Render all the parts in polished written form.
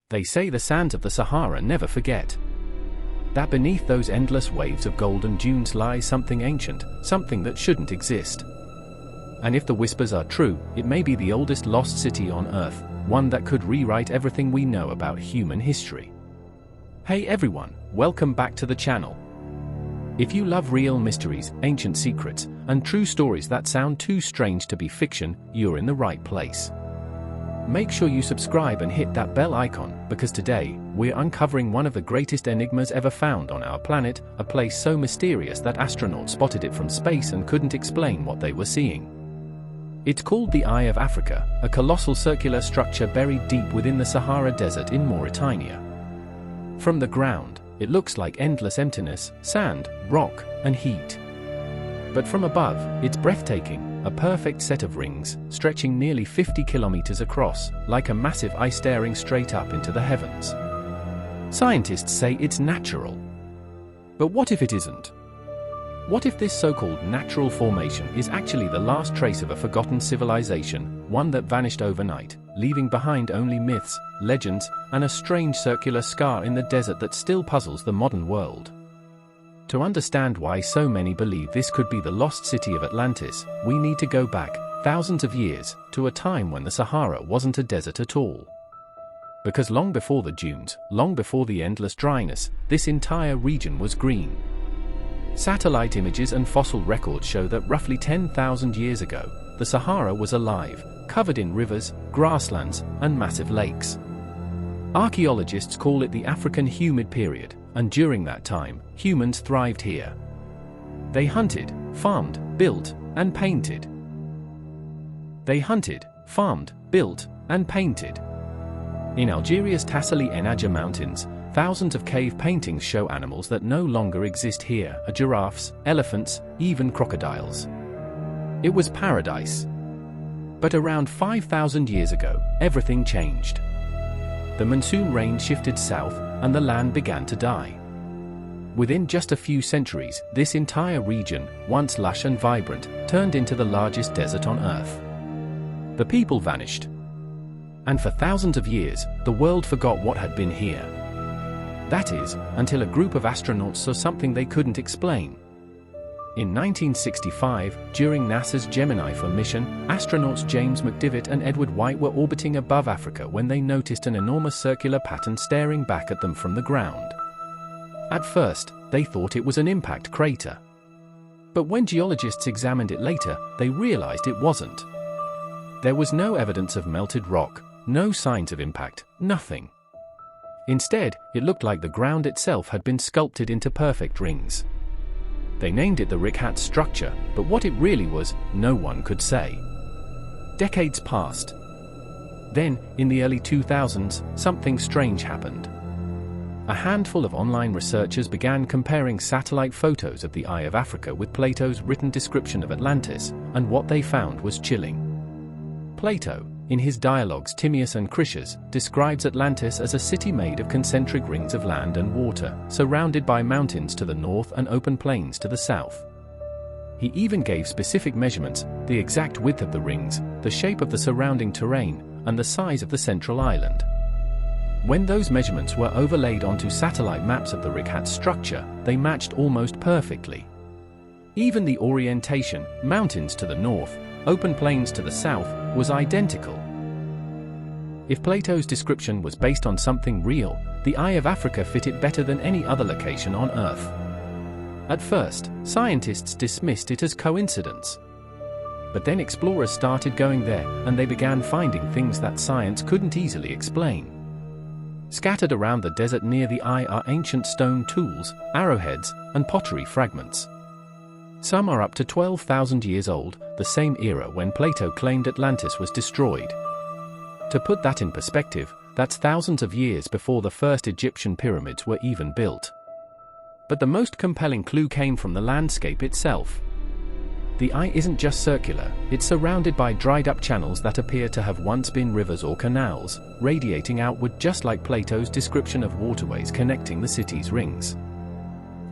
They say the sands of the Sahara never forget. That beneath those endless waves of golden dunes lies something ancient, something that shouldn't exist. And if the whispers are true, it may be the oldest lost city on Earth, one that could rewrite everything we know about human history. Hey everyone, welcome back to the channel. If you love real mysteries, ancient secrets, and true stories that sound too strange to be fiction, you're in the right place. Make sure you subscribe and hit that bell icon, because today, we're uncovering one of the greatest enigmas ever found on our planet, a place so mysterious that astronauts spotted it from space and couldn't explain what they were seeing. It's called the Eye of Africa, a colossal circular structure buried deep within the Sahara Desert in Mauritania. From the ground, it looks like endless emptiness, sand, rock, and heat. But from above, it's breathtaking, a perfect set of rings, stretching nearly 50 kilometers across, like a massive eye staring straight up into the heavens. Scientists say it's natural. But what if it isn't? What if this so-called natural formation is actually the last trace of a forgotten civilization, one that vanished overnight, leaving behind only myths, legends, and a strange circular scar in the desert that still puzzles the modern world? To understand why so many believe this could be the lost city of Atlantis, we need to go back, thousands of years, to a time when the Sahara wasn't a desert at all. Because long before the dunes, long before the endless dryness, this entire region was green. Satellite images and fossil records show that roughly 10,000 years ago, the Sahara was alive, covered in rivers, grasslands, and massive lakes. Archaeologists call it the African humid period, and during that time, humans thrived here. They hunted, farmed, built, and painted. They hunted, farmed, built, and painted. In Algeria's Tassili Enadja Mountains, thousands of cave paintings show animals that no longer exist here: giraffes, elephants, even crocodiles. It was paradise. But around 5,000 years ago, everything changed. The monsoon rain shifted south, and the land began to die. Within just a few centuries, this entire region, once lush and vibrant, turned into the largest desert on Earth. The people vanished. And for thousands of years, the world forgot what had been here. That is, until a group of astronauts saw something they couldn't explain. In 1965, during NASA's Gemini 4 mission, astronauts James McDivitt and Edward White were orbiting above Africa when they noticed an enormous circular pattern staring back at them from the ground. At first, they thought it was an impact crater. But when geologists examined it later, they realized it wasn't. There was no evidence of melted rock, no signs of impact, nothing. Instead, it looked like the ground itself had been sculpted into perfect rings. They named it the Richat Structure, but what it really was, no one could say. Decades passed. Then, in the early 2000s, something strange happened. A handful of online researchers began comparing satellite photos of the Eye of Africa with Plato's written description of Atlantis, and what they found was chilling. Plato, in his dialogues Timaeus and Critias, describes Atlantis as a city made of concentric rings of land and water, surrounded by mountains to the north and open plains to the south. He even gave specific measurements: the exact width of the rings, the shape of the surrounding terrain, and the size of the central island. When those measurements were overlaid onto satellite maps of the Richat structure, they matched almost perfectly. Even the orientation, mountains to the north, open plains to the south, was identical. If Plato's description was based on something real, the Eye of Africa fit it better than any other location on Earth. At first, scientists dismissed it as coincidence. But then explorers started going there, and they began finding things that science couldn't easily explain. Scattered around the desert near the Eye are ancient stone tools, arrowheads, and pottery fragments. Some are up to 12,000 years old, the same era when Plato claimed Atlantis was destroyed. To put that in perspective, that's thousands of years before the first Egyptian pyramids were even built. But the most compelling clue came from the landscape itself. The Eye isn't just circular, it's surrounded by dried-up channels that appear to have once been rivers or canals, radiating outward just like Plato's description of waterways connecting the city's rings.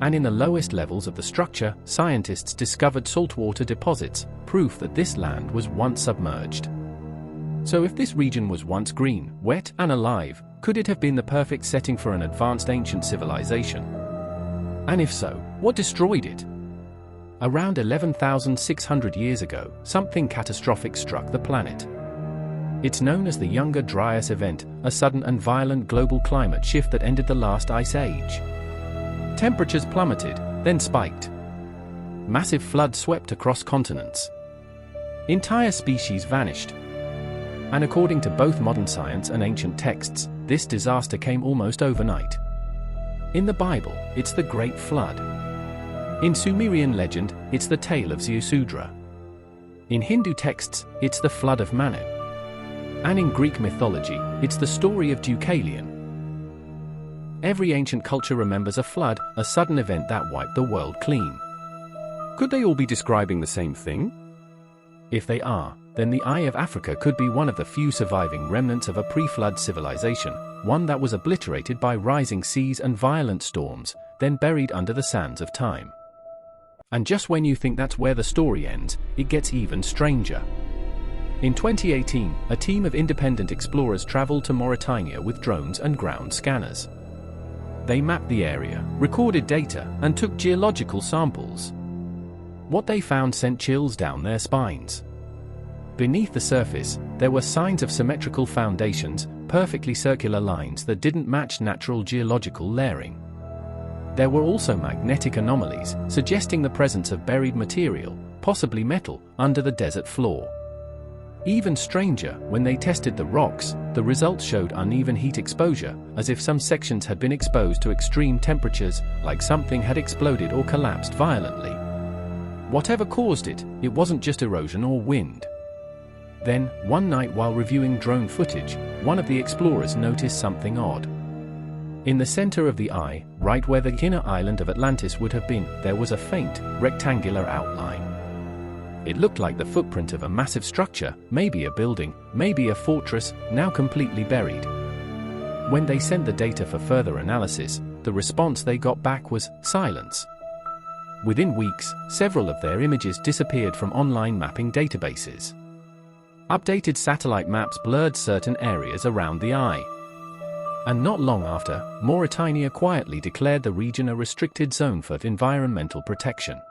And in the lowest levels of the structure, scientists discovered saltwater deposits, proof that this land was once submerged. So if this region was once green, wet, and alive, Could it have been the perfect setting for an advanced ancient civilization? And if so, what destroyed it? Around 11,600 years ago, something catastrophic struck the planet. It's known as the Younger Dryas event, a sudden and violent global climate shift that ended the last ice age. Temperatures plummeted, then spiked. Massive floods swept across continents. Entire species vanished. And according to both modern science and ancient texts, this disaster came almost overnight. In the Bible, it's the Great Flood. In Sumerian legend, it's the tale of Ziusudra. In Hindu texts, it's the flood of Manu. And in Greek mythology, it's the story of Deucalion. Every ancient culture remembers a flood, a sudden event that wiped the world clean. Could they all be describing the same thing? If they are, then the Eye of Africa could be one of the few surviving remnants of a pre-flood civilization, one that was obliterated by rising seas and violent storms, then buried under the sands of time. And just when you think that's where the story ends, it gets even stranger. In 2018, a team of independent explorers traveled to Mauritania with drones and ground scanners. They mapped the area, recorded data, and took geological samples. What they found sent chills down their spines. Beneath the surface, there were signs of symmetrical foundations, perfectly circular lines that didn't match natural geological layering. There were also magnetic anomalies, suggesting the presence of buried material, possibly metal, under the desert floor. Even stranger, when they tested the rocks, the results showed uneven heat exposure, as if some sections had been exposed to extreme temperatures, like something had exploded or collapsed violently. Whatever caused it, it wasn't just erosion or wind. Then, one night while reviewing drone footage, one of the explorers noticed something odd. In the center of the eye, right where the inner island of Atlantis would have been, there was a faint, rectangular outline. It looked like the footprint of a massive structure, maybe a building, maybe a fortress, now completely buried. When they sent the data for further analysis, the response they got back was silence. Within weeks, several of their images disappeared from online mapping databases. Updated satellite maps blurred certain areas around the eye. And not long after, Mauritania quietly declared the region a restricted zone for environmental protection.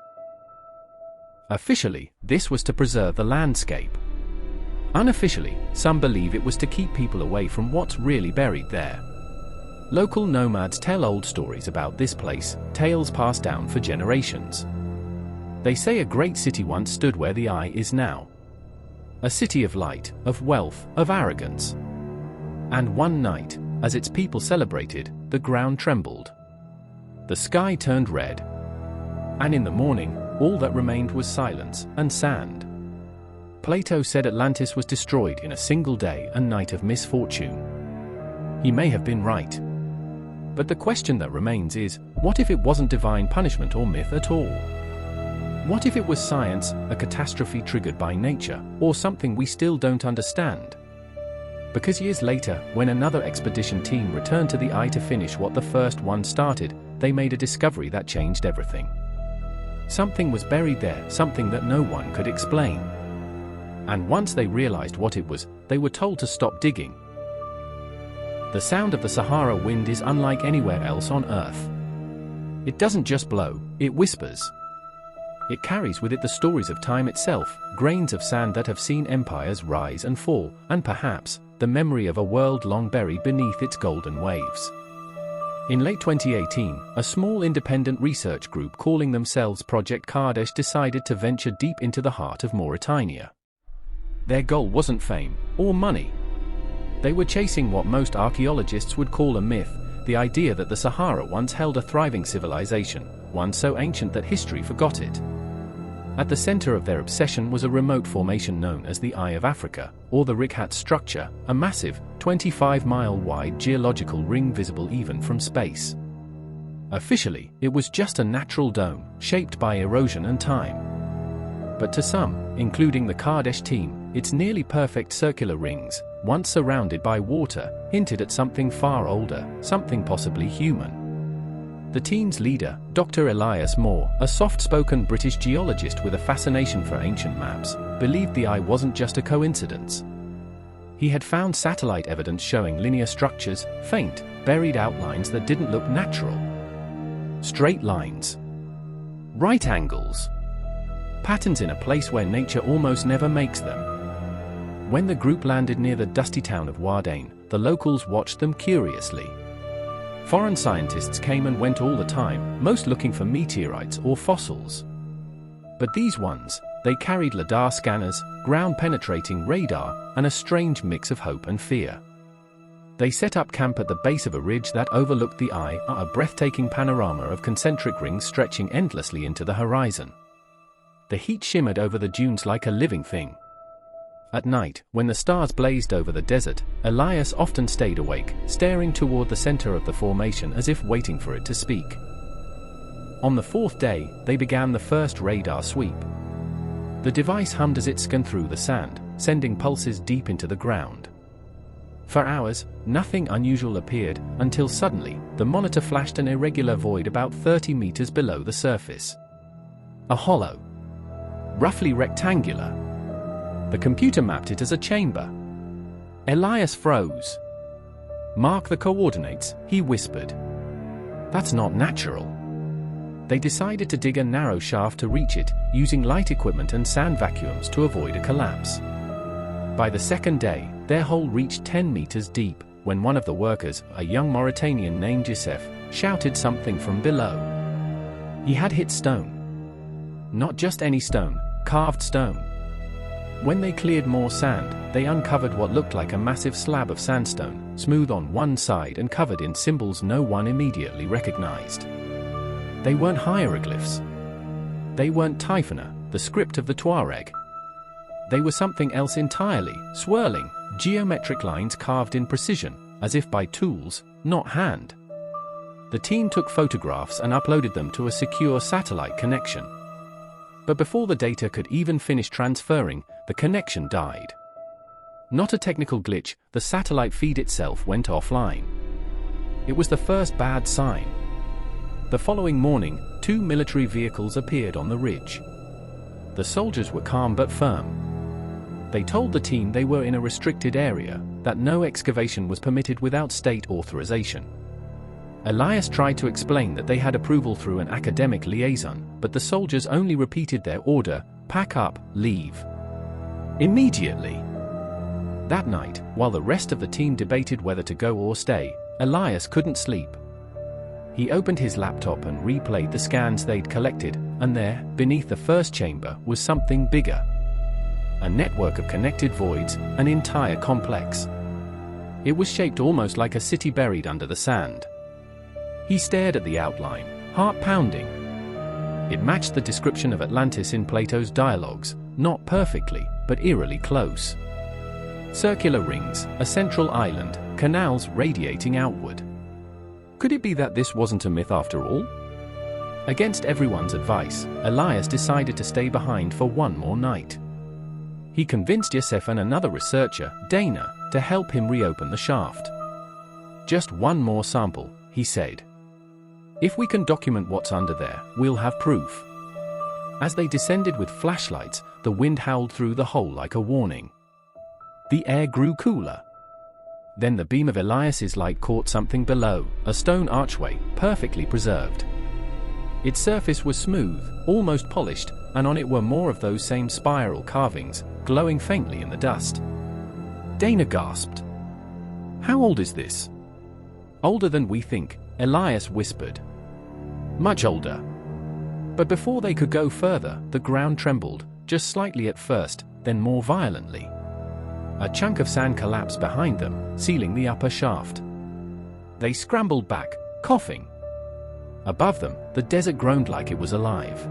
Officially, this was to preserve the landscape. Unofficially, some believe it was to keep people away from what's really buried there. Local nomads tell old stories about this place, tales passed down for generations. They say a great city once stood where the eye is now. A city of light, of wealth, of arrogance. And one night, as its people celebrated, the ground trembled. The sky turned red. And in the morning, all that remained was silence and sand. Plato said Atlantis was destroyed in a single day and night of misfortune. He may have been right. But the question that remains is, what if it wasn't divine punishment or myth at all? What if it was science, a catastrophe triggered by nature, or something we still don't understand? Because years later, when another expedition team returned to the eye to finish what the first one started, they made a discovery that changed everything. Something was buried there, something that no one could explain. And once they realized what it was, they were told to stop digging. The sound of the Sahara wind is unlike anywhere else on Earth. It doesn't just blow, it whispers. It carries with it the stories of time itself, grains of sand that have seen empires rise and fall, and perhaps, the memory of a world long buried beneath its golden waves. In late 2018, a small independent research group calling themselves Project Kardesh decided to venture deep into the heart of Mauritania. Their goal wasn't fame, or money. They were chasing what most archaeologists would call a myth, the idea that the Sahara once held a thriving civilization, one so ancient that history forgot it. At the center of their obsession was a remote formation known as the Eye of Africa, or the Richat Structure, a massive, 25-mile-wide geological ring visible even from space. Officially, it was just a natural dome, shaped by erosion and time. But to some, including the Kardesh team, its nearly perfect circular rings, once surrounded by water, hinted at something far older, something possibly human. The team's leader, Dr. Elias Moore, a soft-spoken British geologist with a fascination for ancient maps, believed the eye wasn't just a coincidence. He had found satellite evidence showing linear structures, faint, buried outlines that didn't look natural. Straight lines. Right angles. Patterns in a place where nature almost never makes them. When the group landed near the dusty town of Wardain, the locals watched them curiously. Foreign scientists came and went all the time, most looking for meteorites or fossils. But these ones, they carried lidar scanners, ground-penetrating radar, and a strange mix of hope and fear. They set up camp at the base of a ridge that overlooked the eye, a breathtaking panorama of concentric rings stretching endlessly into the horizon. The heat shimmered over the dunes like a living thing. At night, when the stars blazed over the desert, Elias often stayed awake, staring toward the center of the formation as if waiting for it to speak. On the fourth day, they began the first radar sweep. The device hummed as it scanned through the sand, sending pulses deep into the ground. For hours, nothing unusual appeared, until suddenly, the monitor flashed an irregular void about 30 meters below the surface. A hollow. Roughly rectangular. The computer mapped it as a chamber. Elias froze. "Mark the coordinates," he whispered. "That's not natural." They decided to dig a narrow shaft to reach it, using light equipment and sand vacuums to avoid a collapse. By the second day, their hole reached 10 meters deep, when one of the workers, a young Mauritanian named Youssef, shouted something from below. He had hit stone. Not just any stone, carved stone. When they cleared more sand, they uncovered what looked like a massive slab of sandstone, smooth on one side and covered in symbols no one immediately recognized. They weren't hieroglyphs. They weren't Typhona, the script of the Tuareg. They were something else entirely, swirling, geometric lines carved in precision, as if by tools, not hand. The team took photographs and uploaded them to a secure satellite connection. But before the data could even finish transferring, the connection died. Not a technical glitch, the satellite feed itself went offline. It was the first bad sign. The following morning, 2 military vehicles appeared on the ridge. The soldiers were calm but firm. They told the team they were in a restricted area, that no excavation was permitted without state authorization. Elias tried to explain that they had approval through an academic liaison, but the soldiers only repeated their order: pack up, leave. Immediately. That night, while the rest of the team debated whether to go or stay, Elias couldn't sleep. He opened his laptop and replayed the scans they'd collected, and there, beneath the first chamber, was something bigger. A network of connected voids, an entire complex. It was shaped almost like a city buried under the sand. He stared at the outline, heart pounding. It matched the description of Atlantis in Plato's dialogues, not perfectly, but eerily close. Circular rings, a central island, canals radiating outward. Could it be that this wasn't a myth after all? Against everyone's advice, Elias decided to stay behind for one more night. He convinced Youssef and another researcher, Dana, to help him reopen the shaft. "Just one more sample," he said. "If we can document what's under there, we'll have proof." As they descended with flashlights, the wind howled through the hole like a warning. The air grew cooler. Then the beam of Elias's light caught something below, a stone archway, perfectly preserved. Its surface was smooth, almost polished, and on it were more of those same spiral carvings, glowing faintly in the dust. Dana gasped. "How old is this?" "Older than we think," Elias whispered. "Much older." But before they could go further, the ground trembled, just slightly at first, then more violently. A chunk of sand collapsed behind them, sealing the upper shaft. They scrambled back, coughing. Above them, the desert groaned like it was alive.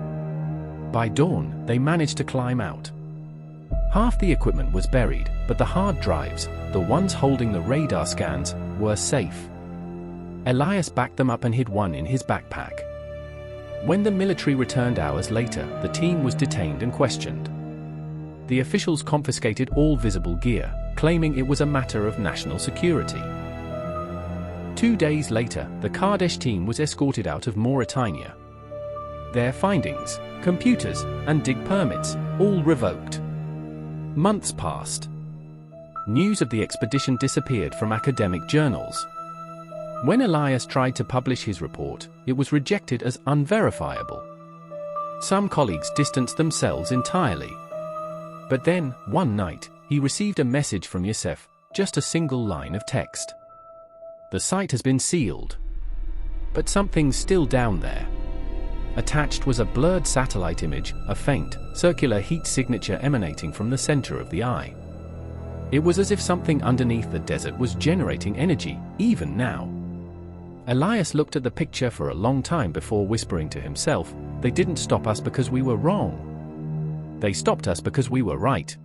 By dawn, they managed to climb out. Half the equipment was buried, but the hard drives, the ones holding the radar scans, were safe. Elias backed them up and hid one in his backpack. When the military returned hours later, the team was detained and questioned. The officials confiscated all visible gear, claiming it was a matter of national security. 2 days later, the Kardesh team was escorted out of Mauritania. Their findings, computers, and dig permits, all revoked. Months passed. news of the expedition disappeared from academic journals. When Elias tried to publish his report, it was rejected as unverifiable. Some colleagues distanced themselves entirely. But then, one night, he received a message from Yosef, just a single line of text. The site has been sealed. But something's still down there. Attached was a blurred satellite image, a faint, circular heat signature emanating from the center of the eye. It was as if something underneath the desert was generating energy, even now. Elias looked at the picture for a long time before whispering to himself, "They didn't stop us because we were wrong. They stopped us because we were right."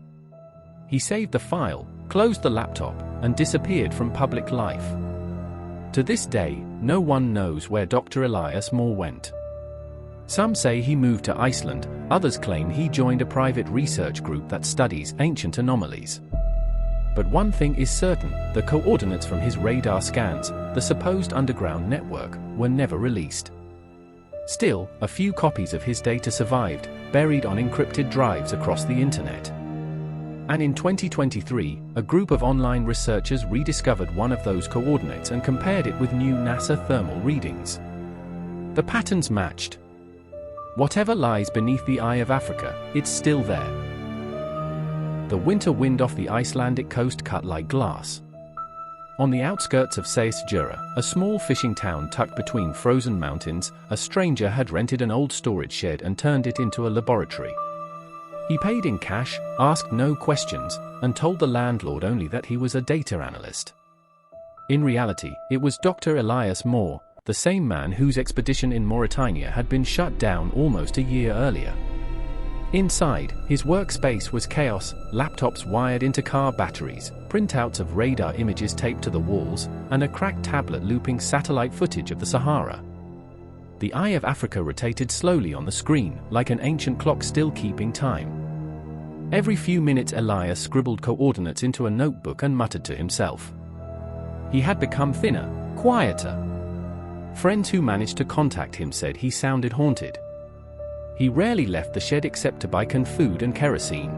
He saved the file, closed the laptop, and disappeared from public life. To this day, no one knows where Dr. Elias Moore went. Some say he moved to Iceland, others claim he joined a private research group that studies ancient anomalies. But one thing is certain, the coordinates from his radar scans, the supposed underground network, were never released. Still, a few copies of his data survived, buried on encrypted drives across the internet. And in 2023, a group of online researchers rediscovered one of those coordinates and compared it with new NASA thermal readings. The patterns matched. Whatever lies beneath the Eye of Africa, it's still there. The winter wind off the Icelandic coast cut like glass. On the outskirts of Seyðisfjörður, a small fishing town tucked between frozen mountains, a stranger had rented an old storage shed and turned it into a laboratory. He paid in cash, asked no questions, and told the landlord only that he was a data analyst. In reality, it was Dr. Elias Moore, the same man whose expedition in Mauritania had been shut down almost a year earlier. Inside, his workspace was chaos, laptops wired into car batteries, printouts of radar images taped to the walls, and a cracked tablet looping satellite footage of the Sahara. The Eye of Africa rotated slowly on the screen, like an ancient clock still keeping time. Every few minutes Elias scribbled coordinates into a notebook and muttered to himself. He had become thinner, quieter. Friends who managed to contact him said he sounded haunted. He rarely left the shed except to buy canned food and kerosene.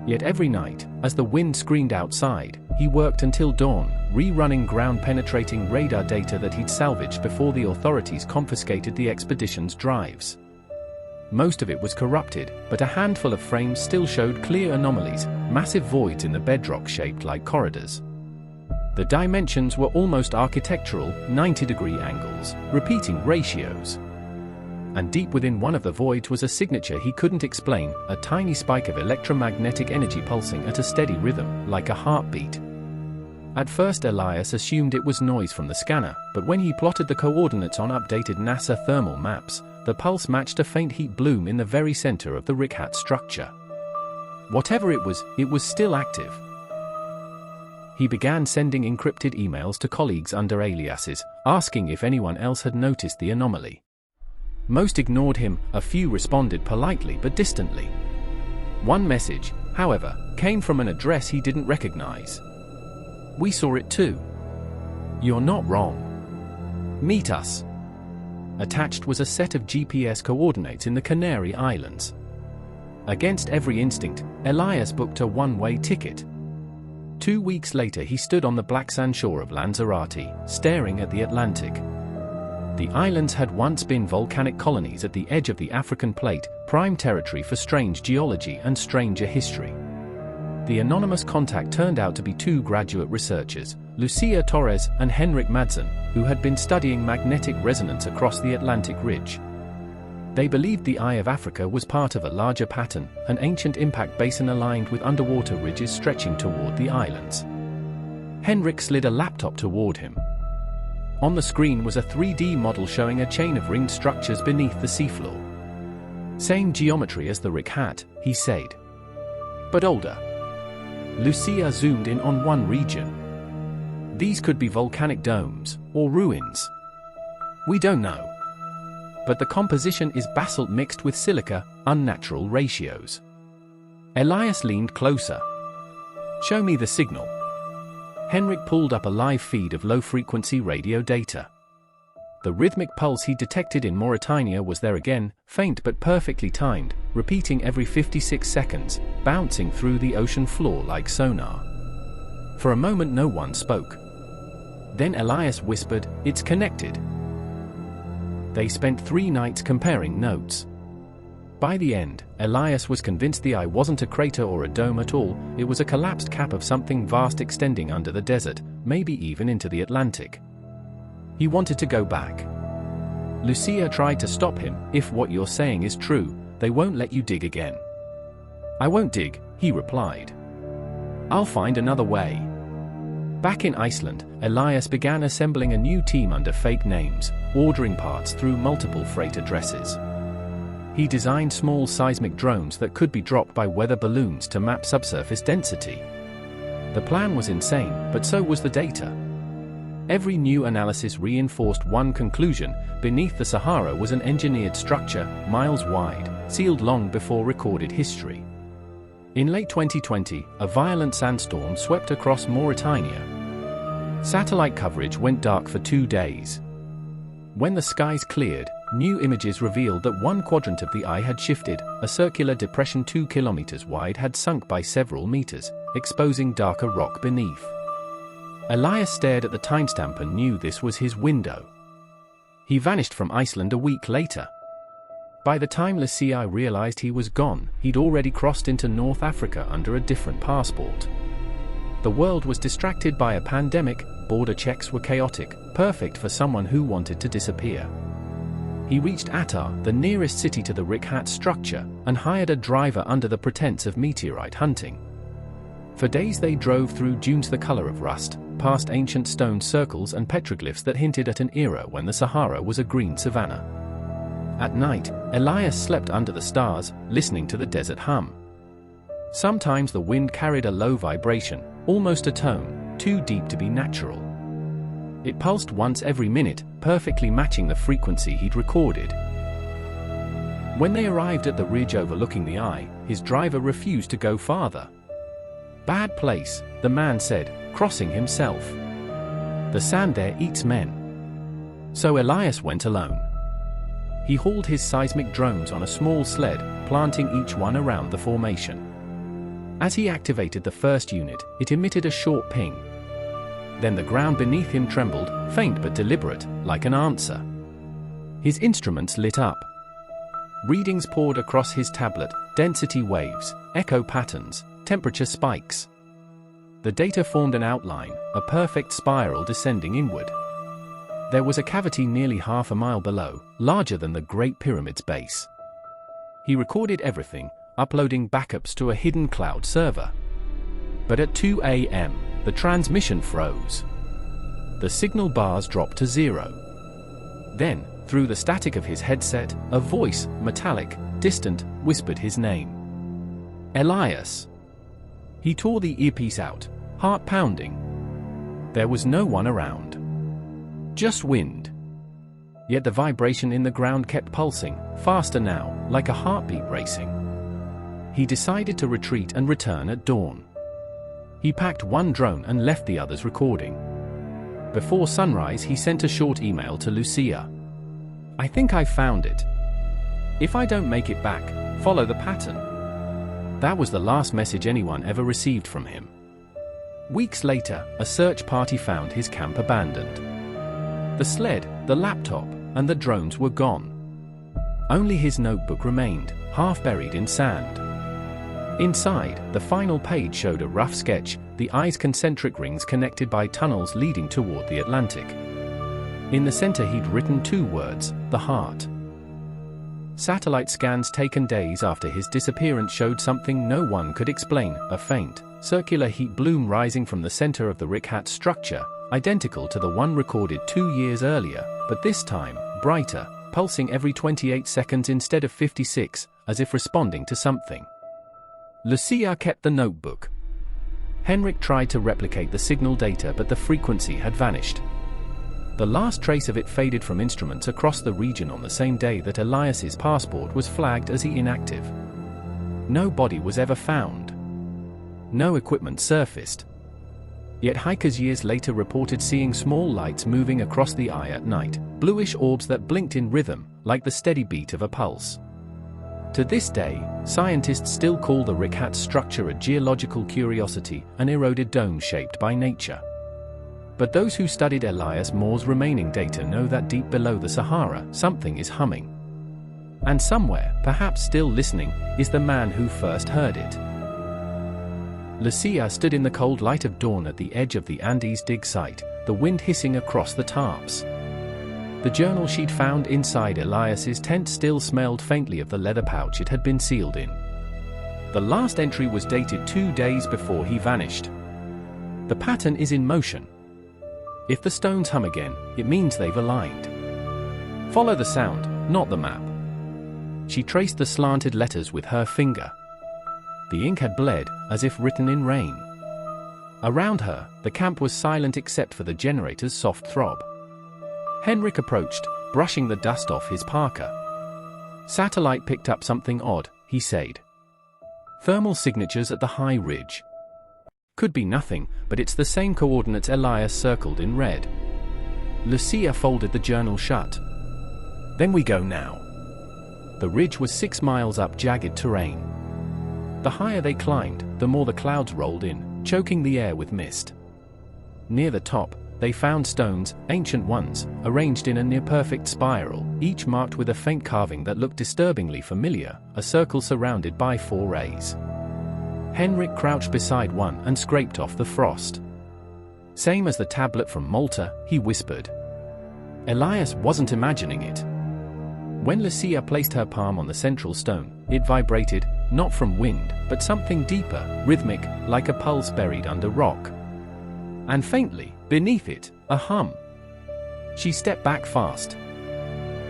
Yet every night, as the wind screamed outside, he worked until dawn, rerunning ground-penetrating radar data that he'd salvaged before the authorities confiscated the expedition's drives. Most of it was corrupted, but a handful of frames still showed clear anomalies, massive voids in the bedrock shaped like corridors. The dimensions were almost architectural, 90-degree angles, repeating ratios. And deep within one of the voids was a signature he couldn't explain, a tiny spike of electromagnetic energy pulsing at a steady rhythm, like a heartbeat. At first Elias assumed it was noise from the scanner, but when he plotted the coordinates on updated NASA thermal maps, the pulse matched a faint heat bloom in the very center of the Richat Structure. Whatever it was still active. He began sending encrypted emails to colleagues under aliases, asking if anyone else had noticed the anomaly. Most ignored him, a few responded politely but distantly. One message, however, came from an address he didn't recognize. "We saw it too. You're not wrong. Meet us." Attached was a set of GPS coordinates in the Canary Islands. Against every instinct, Elias booked a one-way ticket. 2 weeks later he stood on the black sand shore of Lanzarote, staring at the Atlantic. The islands had once been volcanic colonies at the edge of the African plate, prime territory for strange geology and stranger history. The anonymous contact turned out to be two graduate researchers, Lucia Torres and Henrik Madsen, who had been studying magnetic resonance across the Atlantic ridge. They believed the Eye of Africa was part of a larger pattern, an ancient impact basin aligned with underwater ridges stretching toward the islands. Henrik slid a laptop toward him. On the screen was a 3D model showing a chain of ringed structures beneath the seafloor. "Same geometry as the Richat," he said. "But older." Lucia zoomed in on one region. "These could be volcanic domes, or ruins. We don't know. But the composition is basalt mixed with silica, unnatural ratios." Elias leaned closer. "Show me the signal." Henrik pulled up a live feed of low-frequency radio data. The rhythmic pulse he detected in Mauritania was there again, faint but perfectly timed, repeating every 56 seconds, bouncing through the ocean floor like sonar. For a moment no one spoke. Then Elias whispered, "It's connected." They spent 3 nights comparing notes. By the end, Elias was convinced the eye wasn't a crater or a dome at all, it was a collapsed cap of something vast extending under the desert, maybe even into the Atlantic. He wanted to go back. Lucia tried to stop him. "If what you're saying is true, they won't let you dig again." "I won't dig," he replied. "I'll find another way." Back in Iceland, Elias began assembling a new team under fake names, ordering parts through multiple freight addresses. He designed small seismic drones that could be dropped by weather balloons to map subsurface density. The plan was insane, but so was the data. Every new analysis reinforced one conclusion: beneath the Sahara was an engineered structure, miles wide, sealed long before recorded history. In late 2020, a violent sandstorm swept across Mauritania. Satellite coverage went dark for 2 days. When the skies cleared, new images revealed that one quadrant of the eye had shifted, a circular depression 2 kilometers wide had sunk by several meters, exposing darker rock beneath. Elias stared at the timestamp and knew this was his window. He vanished from Iceland a week later. By the time Lucia realized he was gone, he'd already crossed into North Africa under a different passport. The world was distracted by a pandemic, border checks were chaotic, perfect for someone who wanted to disappear. He reached Attar, the nearest city to the Richat Structure, and hired a driver under the pretense of meteorite hunting. For days they drove through dunes the color of rust, past ancient stone circles and petroglyphs that hinted at an era when the Sahara was a green savanna. At night, Elias slept under the stars, listening to the desert hum. Sometimes the wind carried a low vibration, almost a tone, too deep to be natural. It pulsed once every minute, perfectly matching the frequency he'd recorded. When they arrived at the ridge overlooking the eye, his driver refused to go farther. "Bad place," the man said, crossing himself. "The sand there eats men." So Elias went alone. He hauled his seismic drones on a small sled, planting each one around the formation. As he activated the first unit, it emitted a short ping. Then the ground beneath him trembled, faint but deliberate, like an answer. His instruments lit up. Readings poured across his tablet: density waves, echo patterns, temperature spikes. The data formed an outline, a perfect spiral descending inward. There was a cavity nearly half a mile below, larger than the Great Pyramid's base. He recorded everything, uploading backups to a hidden cloud server. But at 2 a.m., the transmission froze. The signal bars dropped to 0. Then, through the static of his headset, a voice, metallic, distant, whispered his name. "Elias." He tore the earpiece out, heart pounding. There was no one around. Just wind. Yet the vibration in the ground kept pulsing, faster now, like a heartbeat racing. He decided to retreat and return at dawn. He packed one drone and left the others recording. Before sunrise he sent a short email to Lucia. "I think I found it. If I don't make it back, follow the pattern." That was the last message anyone ever received from him. Weeks later, a search party found his camp abandoned. The sled, the laptop, and the drones were gone. Only his notebook remained, half buried in sand. Inside, the final page showed a rough sketch, the eye's concentric rings connected by tunnels leading toward the Atlantic. In the center he'd written 2 words: the heart. Satellite scans taken days after his disappearance showed something no one could explain: a faint, circular heat bloom rising from the center of the Richat Structure, identical to the one recorded 2 years earlier, but this time, brighter, pulsing every 28 seconds instead of 56, as if responding to something. Lucia kept the notebook. Henrik tried to replicate the signal data, but the frequency had vanished. The last trace of it faded from instruments across the region on the same day that Elias's passport was flagged as inactive. No body was ever found. No equipment surfaced. Yet hikers years later reported seeing small lights moving across the eye at night, bluish orbs that blinked in rhythm, like the steady beat of a pulse. To this day, scientists still call the Richat structure a geological curiosity, an eroded dome shaped by nature. But those who studied Elias Moore's remaining data know that deep below the Sahara, something is humming. And somewhere, perhaps still listening, is the man who first heard it. Lucia stood in the cold light of dawn at the edge of the Andes dig site, the wind hissing across the tarps. The journal she'd found inside Elias's tent still smelled faintly of the leather pouch it had been sealed in. The last entry was dated 2 days before he vanished. The pattern is in motion. If the stones hum again, it means they've aligned. Follow the sound, not the map. She traced the slanted letters with her finger. The ink had bled, as if written in rain. Around her, the camp was silent except for the generator's soft throb. Henrik approached, brushing the dust off his parka. "Satellite picked up something odd," he said. "Thermal signatures at the high ridge. Could be nothing, but it's the same coordinates Elias circled in red." Lucia folded the journal shut. "Then we go now." The ridge was 6 miles up jagged terrain. The higher they climbed, the more the clouds rolled in, choking the air with mist. Near the top, they found stones, ancient ones, arranged in a near-perfect spiral, each marked with a faint carving that looked disturbingly familiar, a circle surrounded by 4 rays. Henrik crouched beside one and scraped off the frost. "Same as the tablet from Malta," he whispered. Elias wasn't imagining it. When Lucia placed her palm on the central stone, it vibrated, not from wind, but something deeper, rhythmic, like a pulse buried under rock. And faintly, beneath it, a hum. She stepped back fast.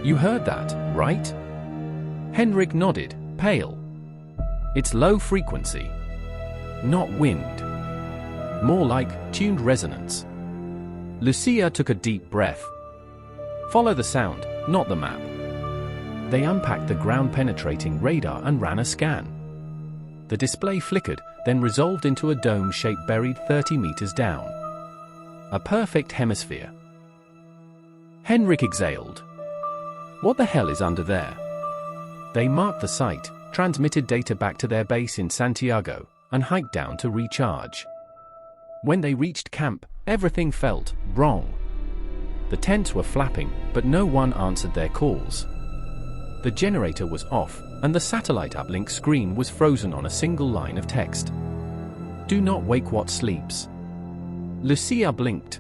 "You heard that, right?" Henrik nodded, pale. "It's low frequency. Not wind. More like tuned resonance." Lucia took a deep breath. "Follow the sound, not the map." They unpacked the ground-penetrating radar and ran a scan. The display flickered, then resolved into a dome shape buried 30 meters down. A perfect hemisphere. Henrik exhaled. "What the hell is under there?" They marked the site, transmitted data back to their base in Santiago, and hiked down to recharge. When they reached camp, everything felt wrong. The tents were flapping, but no one answered their calls. The generator was off, and the satellite uplink screen was frozen on a single line of text. "Do not wake what sleeps." Lucia blinked.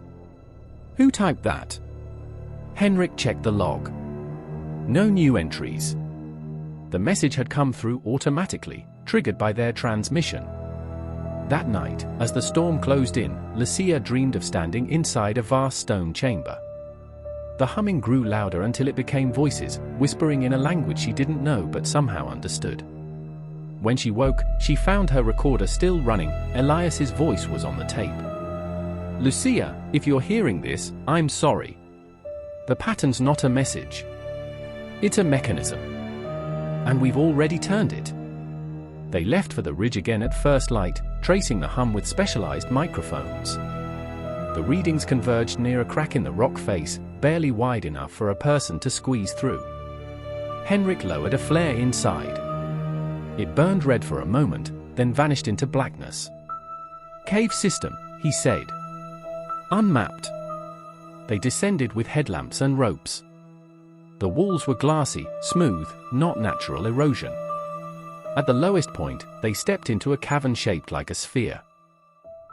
"Who typed that?" Henrik checked the log. No new entries. The message had come through automatically, triggered by their transmission. That night, as the storm closed in, Lucia dreamed of standing inside a vast stone chamber. The humming grew louder until it became voices, whispering in a language she didn't know but somehow understood. When she woke, she found her recorder still running. Elias's voice was on the tape. "Lucia, if you're hearing this, I'm sorry. The pattern's not a message. It's a mechanism. And we've already turned it." They left for the ridge again at first light, tracing the hum with specialized microphones. The readings converged near a crack in the rock face, barely wide enough for a person to squeeze through. Henrik lowered a flare inside. It burned red for a moment, then vanished into blackness. "Cave system," he said. "Unmapped." They descended with headlamps and ropes. The walls were glassy, smooth, not natural erosion. At the lowest point, they stepped into a cavern shaped like a sphere.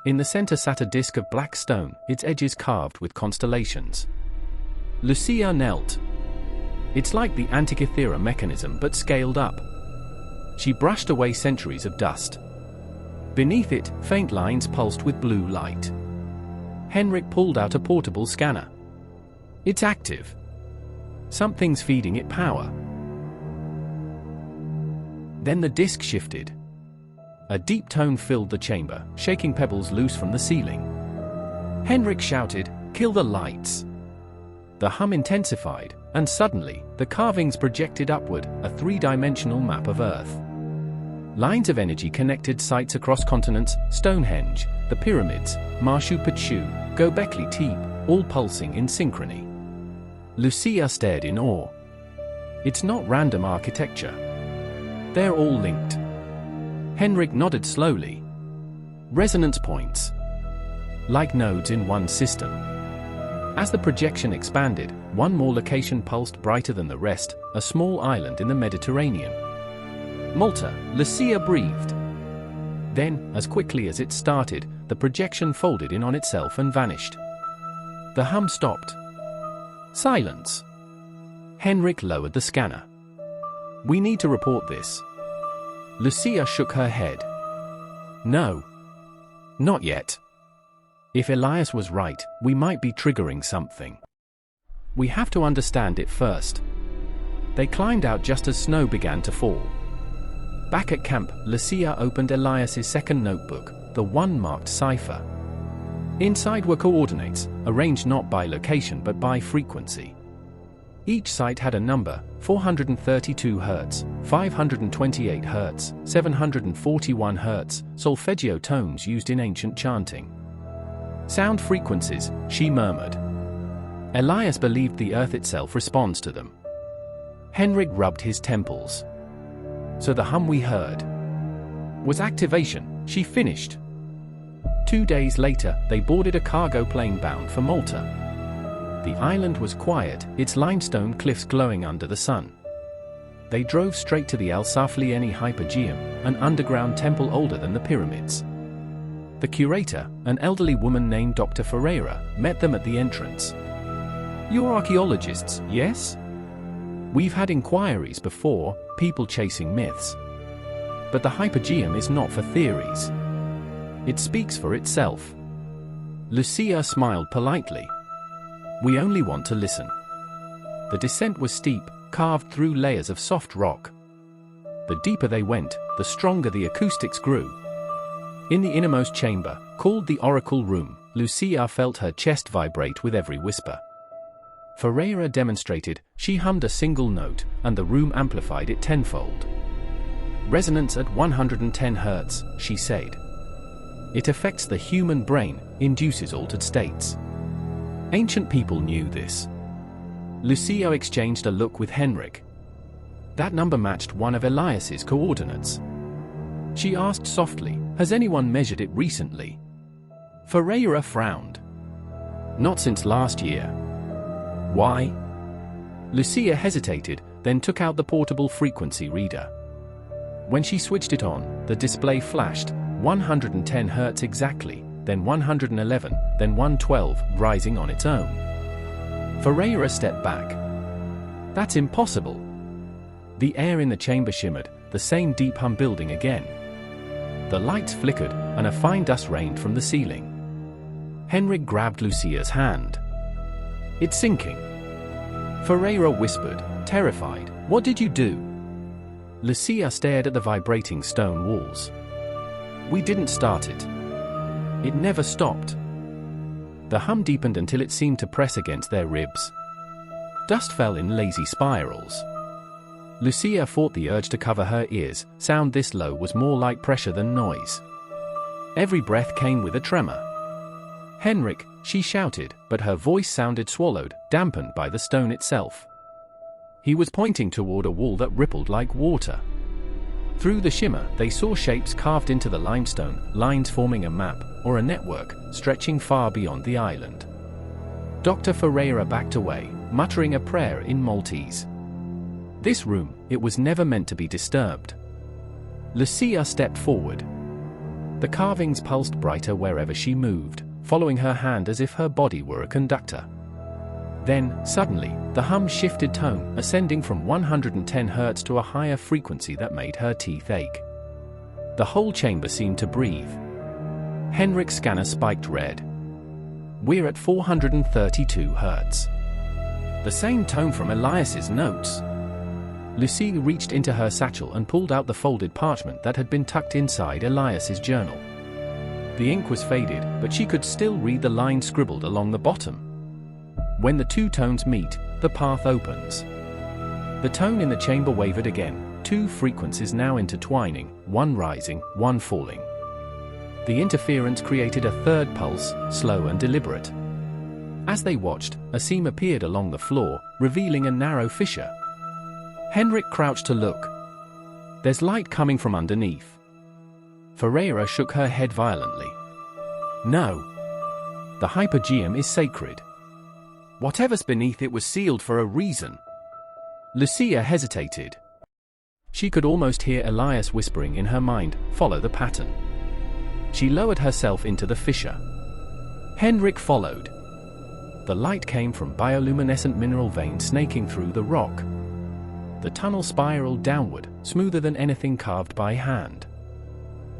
In the center sat a disk of black stone, its edges carved with constellations. Lucia knelt. "It's like the Antikythera mechanism but scaled up." She brushed away centuries of dust. Beneath it, faint lines pulsed with blue light. Henrik pulled out a portable scanner. "It's active. Something's feeding it power." Then the disk shifted. A deep tone filled the chamber, shaking pebbles loose from the ceiling. Henrik shouted, "Kill the lights!" The hum intensified, and suddenly, the carvings projected upward, a 3-dimensional map of Earth. Lines of energy connected sites across continents: Stonehenge, the pyramids, Machu Picchu, Göbekli Tepe, all pulsing in synchrony. Lucia stared in awe. It's not random architecture. They're all linked. Henrik nodded slowly. Resonance points. Like nodes in one system. As the projection expanded, one more location pulsed brighter than the rest, a small island in the Mediterranean. Malta, Lucia breathed. Then, as quickly as it started, the projection folded in on itself and vanished. The hum stopped. Silence. Henrik lowered the scanner. We need to report this. Lucia shook her head. No. Not yet. If Elias was right, we might be triggering something. We have to understand it first. They climbed out just as snow began to fall. Back at camp, Lucia opened Elias's second notebook, the one marked cipher. Inside were coordinates, arranged not by location but by frequency. Each site had a number: 432 Hz, 528 Hz, 741 Hz, solfeggio tones used in ancient chanting. Sound frequencies, she murmured. Elias believed the earth itself responds to them. Henrik rubbed his temples. So the hum we heard was activation, she finished. 2 days later, they boarded a cargo plane bound for Malta. The island was quiet, its limestone cliffs glowing under the sun. They drove straight to the El Saflieni Hypogeum, an underground temple older than the pyramids. The curator, an elderly woman named Dr. Ferreira, met them at the entrance. You're archaeologists, yes? We've had inquiries before, people chasing myths. But the Hypogeum is not for theories. It speaks for itself. Lucia smiled politely. We only want to listen. The descent was steep, carved through layers of soft rock. The deeper they went, the stronger the acoustics grew. In the innermost chamber, called the Oracle Room, Lucia felt her chest vibrate with every whisper. Ferreira demonstrated, she hummed a single note, and the room amplified it tenfold. Resonance at 110 Hz, she said. It affects the human brain, induces altered states. Ancient people knew this. Lucia exchanged a look with Henrik. That number matched one of Elias's coordinates. She asked softly, has anyone measured it recently? Ferreira frowned. Not since last year. Why? Lucia hesitated, then took out the portable frequency reader. When she switched it on, the display flashed, 110 Hz exactly, then 111, then 112, rising on its own. Ferreira stepped back. That's impossible. The air in the chamber shimmered, the same deep hum building again. The lights flickered, and a fine dust rained from the ceiling. Henrik grabbed Lucia's hand. It's sinking. Ferreira whispered, terrified. What did you do? Lucia stared at the vibrating stone walls. We didn't start it. It never stopped. The hum deepened until it seemed to press against their ribs. Dust fell in lazy spirals. Lucia fought the urge to cover her ears. Sound this low was more like pressure than noise. Every breath came with a tremor. Henrik, she shouted, but her voice sounded swallowed, dampened by the stone itself. He was pointing toward a wall that rippled like water. Through the shimmer, they saw shapes carved into the limestone, lines forming a map, or a network, stretching far beyond the island. Dr. Ferreira backed away, muttering a prayer in Maltese. This room, it was never meant to be disturbed. Lucia stepped forward. The carvings pulsed brighter wherever she moved, following her hand as if her body were a conductor. Then, suddenly, the hum shifted tone, ascending from 110 Hz to a higher frequency that made her teeth ache. The whole chamber seemed to breathe. Henrik's scanner spiked red. We're at 432 Hz. The same tone from Elias's notes. Lucia reached into her satchel and pulled out the folded parchment that had been tucked inside Elias's journal. The ink was faded, but she could still read the line scribbled along the bottom. When the two tones meet, the path opens. The tone in the chamber wavered again, two frequencies now intertwining, one rising, one falling. The interference created a third pulse, slow and deliberate. As they watched, a seam appeared along the floor, revealing a narrow fissure. Henrik crouched to look. There's light coming from underneath. Ferreira shook her head violently. No. The hypogeum is sacred. Whatever's beneath it was sealed for a reason. Lucia hesitated. She could almost hear Elias whispering in her mind, "Follow the pattern." She lowered herself into the fissure. Henrik followed. The light came from bioluminescent mineral veins snaking through the rock. The tunnel spiraled downward, smoother than anything carved by hand.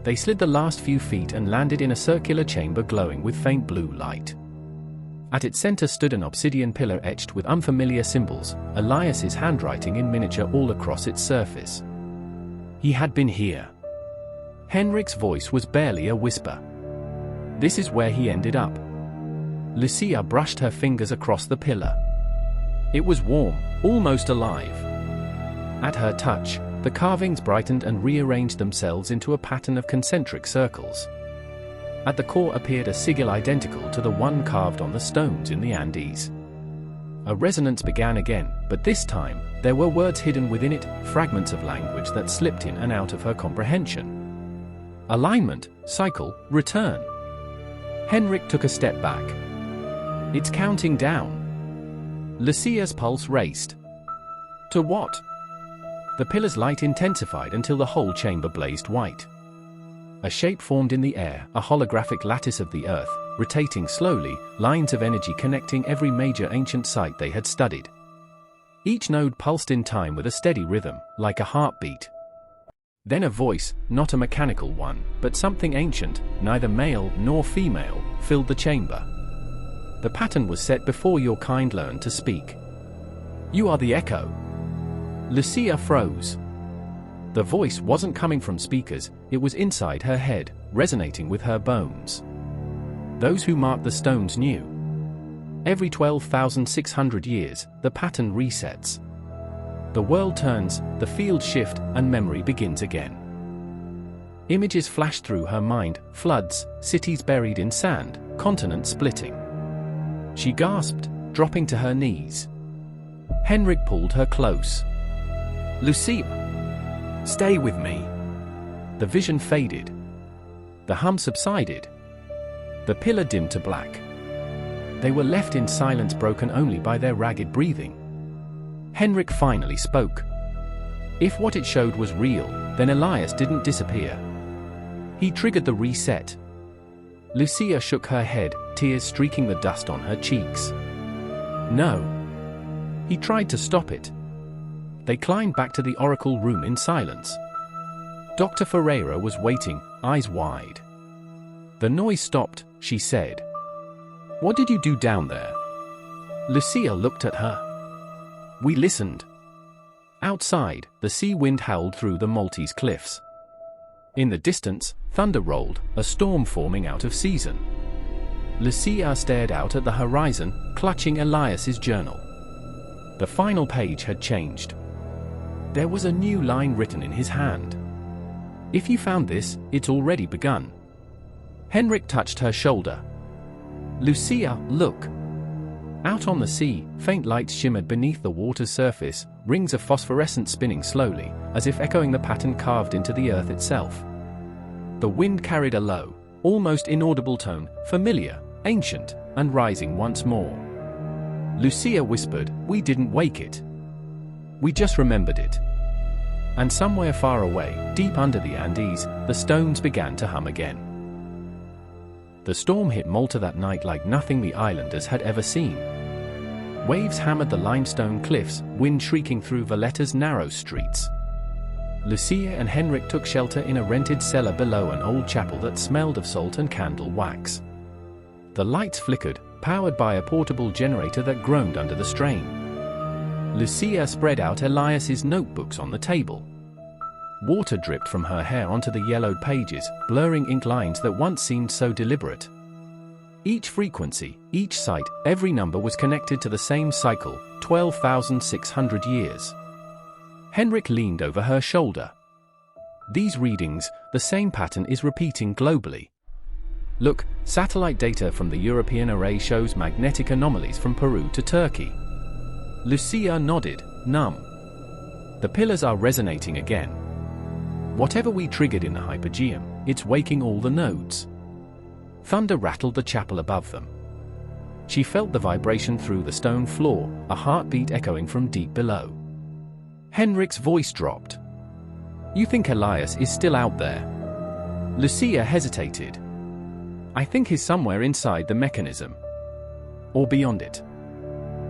They slid the last few feet and landed in a circular chamber glowing with faint blue light. At its center stood an obsidian pillar etched with unfamiliar symbols, Elias's handwriting in miniature all across its surface. He had been here. Henrik's voice was barely a whisper. This is where he ended up. Lucia brushed her fingers across the pillar. It was warm, almost alive. At her touch, the carvings brightened and rearranged themselves into a pattern of concentric circles. At the core appeared a sigil identical to the one carved on the stones in the Andes. A resonance began again, but this time, there were words hidden within it, fragments of language that slipped in and out of her comprehension. Alignment, cycle, return. Henrik took a step back. It's counting down. Lucia's pulse raced. To what? The pillar's light intensified until the whole chamber blazed white. A shape formed in the air, a holographic lattice of the earth, rotating slowly, lines of energy connecting every major ancient site they had studied. Each node pulsed in time with a steady rhythm, like a heartbeat. Then a voice, not a mechanical one, but something ancient, neither male nor female, filled the chamber. The pattern was set before your kind learned to speak. You are the echo. Lucia froze. The voice wasn't coming from speakers, it was inside her head, resonating with her bones. Those who marked the stones knew. Every 12,600 years, the pattern resets. The world turns, the fields shift, and memory begins again. Images flashed through her mind, floods, cities buried in sand, continents splitting. She gasped, dropping to her knees. Henrik pulled her close. Lucia, stay with me. The vision faded. The hum subsided. The pillar dimmed to black. They were left in silence, broken only by their ragged breathing. Henrik finally spoke. If what it showed was real, then Elias didn't disappear. He triggered the reset. Lucia shook her head, tears streaking the dust on her cheeks. No. He tried to stop it. They climbed back to the oracle room in silence. Dr. Ferreira was waiting, eyes wide. The noise stopped, she said. What did you do down there? Lucia looked at her. We listened. Outside, the sea wind howled through the Maltese cliffs. In the distance, thunder rolled, a storm forming out of season. Lucia stared out at the horizon, clutching Elias's journal. The final page had changed. There was a new line written in his hand. If you found this, it's already begun. Henrik touched her shoulder. Lucia, look. Out on the sea, faint lights shimmered beneath the water's surface, rings of phosphorescence spinning slowly, as if echoing the pattern carved into the earth itself. The wind carried a low, almost inaudible tone, familiar, ancient, and rising once more. Lucia whispered, we didn't wake it. We just remembered it. And somewhere far away, deep under the Andes, the stones began to hum again. The storm hit Malta that night like nothing the islanders had ever seen. Waves hammered the limestone cliffs, wind shrieking through Valletta's narrow streets. Lucia and Henrik took shelter in a rented cellar below an old chapel that smelled of salt and candle wax. The lights flickered, powered by a portable generator that groaned under the strain. Lucia spread out Elias's notebooks on the table. Water dripped from her hair onto the yellowed pages, blurring ink lines that once seemed so deliberate. Each frequency, each site, every number was connected to the same cycle, 12,600 years. Henrik leaned over her shoulder. These readings, the same pattern is repeating globally. Look, satellite data from the European array shows magnetic anomalies from Peru to Turkey. Lucia nodded, numb. The pillars are resonating again. Whatever we triggered in the hypogeum, it's waking all the nodes. Thunder rattled the chapel above them. She felt the vibration through the stone floor, a heartbeat echoing from deep below. Henrik's voice dropped. "You think Elias is still out there?" Lucia hesitated. "I think he's somewhere inside the mechanism. Or beyond it."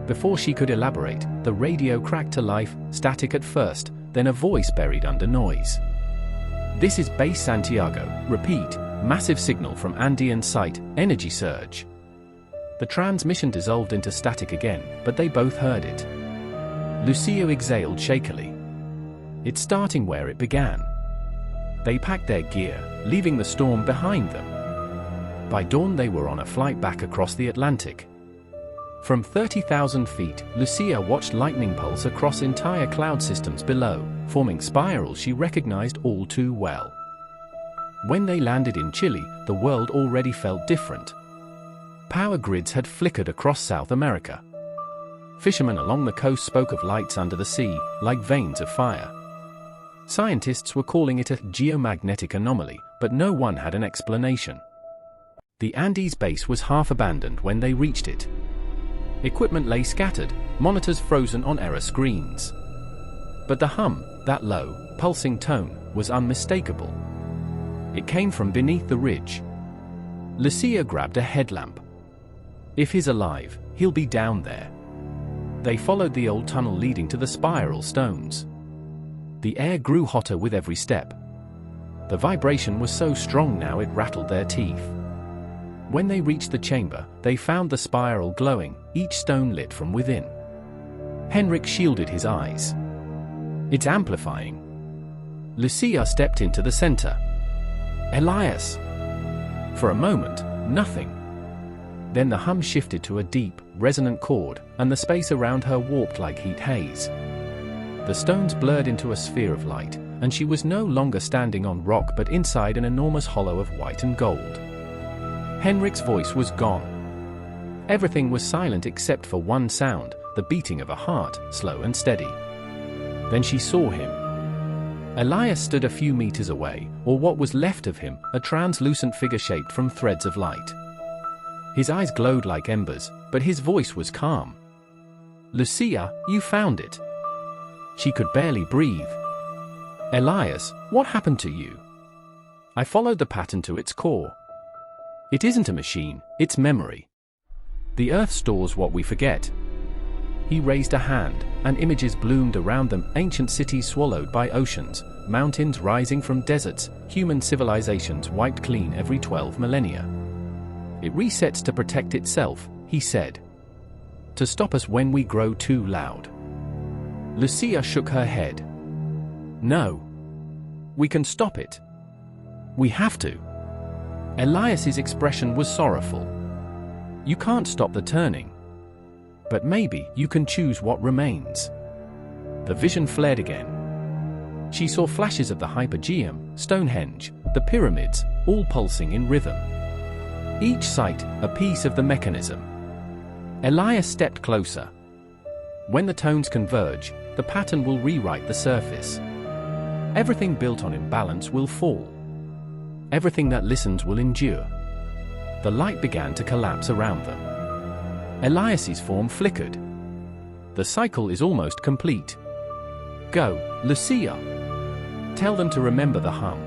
Before she could elaborate, the radio cracked to life, static at first, then a voice buried under noise. "This is Base Santiago. Repeat, massive signal from Andean site, energy surge." The transmission dissolved into static again, but they both heard it. Lucia exhaled shakily. "It's starting where it began." They packed their gear, leaving the storm behind them. By dawn they were on a flight back across the Atlantic. From 30,000 feet, Lucia watched lightning pulse across entire cloud systems below, forming spirals she recognized all too well. When they landed in Chile, the world already felt different. Power grids had flickered across South America. Fishermen along the coast spoke of lights under the sea, like veins of fire. Scientists were calling it a geomagnetic anomaly, but no one had an explanation. The Andes base was half abandoned when they reached it. Equipment lay scattered, monitors frozen on error screens. But the hum, that low, pulsing tone, was unmistakable. It came from beneath the ridge. Lucia grabbed a headlamp. "If he's alive, he'll be down there." They followed the old tunnel leading to the spiral stones. The air grew hotter with every step. The vibration was so strong now it rattled their teeth. When they reached the chamber, they found the spiral glowing, each stone lit from within. Henrik shielded his eyes. "It's amplifying." Lucia stepped into the center. "Elias!" For a moment, nothing. Then the hum shifted to a deep, resonant chord, and the space around her warped like heat haze. The stones blurred into a sphere of light, and she was no longer standing on rock but inside an enormous hollow of white and gold. Henrik's voice was gone. Everything was silent except for one sound, the beating of a heart, slow and steady. Then she saw him. Elias stood a few meters away, or what was left of him, a translucent figure shaped from threads of light. His eyes glowed like embers, but his voice was calm. "Lucia, you found it." She could barely breathe. "Elias, what happened to you?" "I followed the pattern to its core. It isn't a machine, it's memory. The Earth stores what we forget." He raised a hand, and images bloomed around them, ancient cities swallowed by oceans, mountains rising from deserts, human civilizations wiped clean every 12 millennia. "It resets to protect itself," he said. "To stop us when we grow too loud." Lucia shook her head. "No. We can stop it. We have to." Elias's expression was sorrowful. "You can't stop the turning. But maybe you can choose what remains." The vision flared again. She saw flashes of the hypogeum, Stonehenge, the pyramids, all pulsing in rhythm. Each site, a piece of the mechanism. Elias stepped closer. When the tones converge, the pattern will rewrite the surface. Everything built on imbalance will fall. Everything that listens will endure. The light began to collapse around them. Elias's form flickered. "The cycle is almost complete. Go, Lucia. Tell them to remember the hum.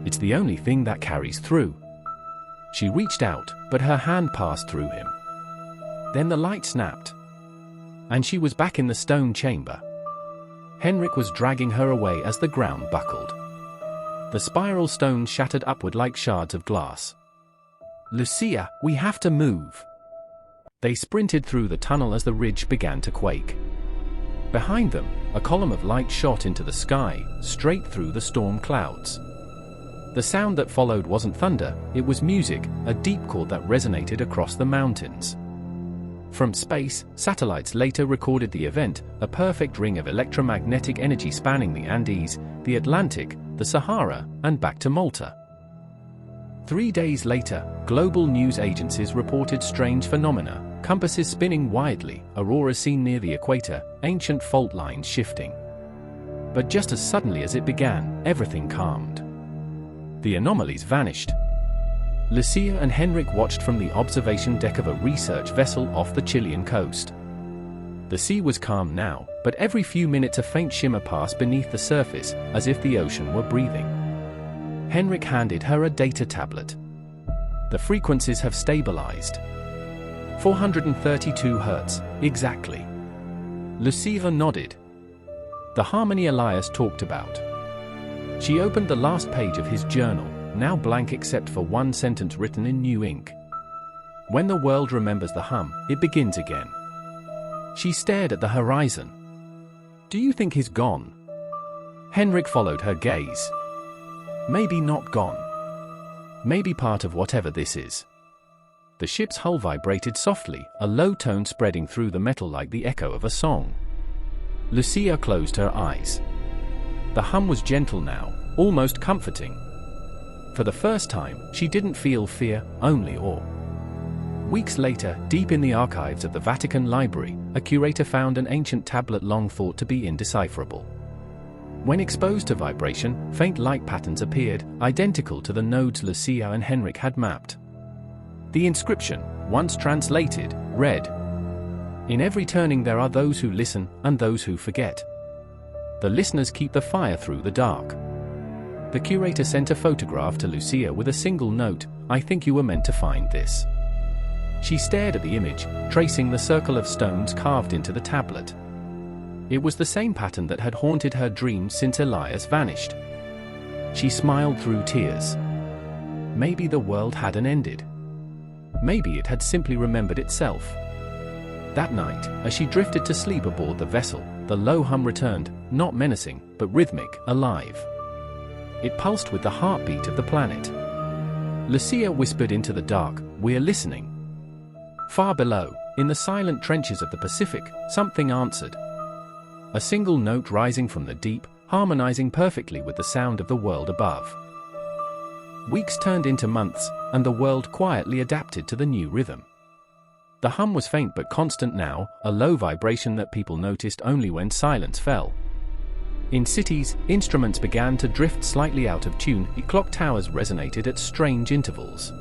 It's the only thing that carries through." She reached out, but her hand passed through him. Then the light snapped. And she was back in the stone chamber. Henrik was dragging her away as the ground buckled. The spiral stones shattered upward like shards of glass. "Lucia, we have to move." They sprinted through the tunnel as the ridge began to quake. Behind them, a column of light shot into the sky, straight through the storm clouds. The sound that followed wasn't thunder, it was music, a deep chord that resonated across the mountains. From space, satellites later recorded the event, a perfect ring of electromagnetic energy spanning the Andes, the Atlantic, the Sahara, and back to Malta. 3 days later, global news agencies reported strange phenomena, compasses spinning wildly, auroras seen near the equator, ancient fault lines shifting. But just as suddenly as it began, everything calmed. The anomalies vanished. Lucia and Henrik watched from the observation deck of a research vessel off the Chilean coast. The sea was calm now, but every few minutes a faint shimmer passed beneath the surface, as if the ocean were breathing. Henrik handed her a data tablet. The frequencies have stabilized. 432 Hz, exactly. Lucia nodded. The harmony Elias talked about. She opened the last page of his journal, now blank except for one sentence written in new ink. When the world remembers the hum, it begins again. She stared at the horizon. Do you think he's gone? Henrik followed her gaze. Maybe not gone. Maybe part of whatever this is. The ship's hull vibrated softly, a low tone spreading through the metal like the echo of a song. Lucia closed her eyes. The hum was gentle now, almost comforting. For the first time, she didn't feel fear, only awe. Weeks later, deep in the archives of the Vatican Library, a curator found an ancient tablet long thought to be indecipherable. When exposed to vibration, faint light patterns appeared, identical to the nodes Lucia and Henrik had mapped. The inscription, once translated, read, "In every turning there are those who listen, and those who forget. The listeners keep the fire through the dark." The curator sent a photograph to Lucia with a single note, "I think you were meant to find this." She stared at the image, tracing the circle of stones carved into the tablet. It was the same pattern that had haunted her dreams since Elias vanished. She smiled through tears. Maybe the world hadn't ended. Maybe it had simply remembered itself. That night, as she drifted to sleep aboard the vessel, the low hum returned, not menacing, but rhythmic, alive. It pulsed with the heartbeat of the planet. Lucia whispered into the dark, "We're listening." Far below, in the silent trenches of the Pacific, something answered. A single note rising from the deep, harmonizing perfectly with the sound of the world above. Weeks turned into months, and the world quietly adapted to the new rhythm. The hum was faint but constant now, a low vibration that people noticed only when silence fell. In cities, instruments began to drift slightly out of tune, clock towers resonated at strange intervals.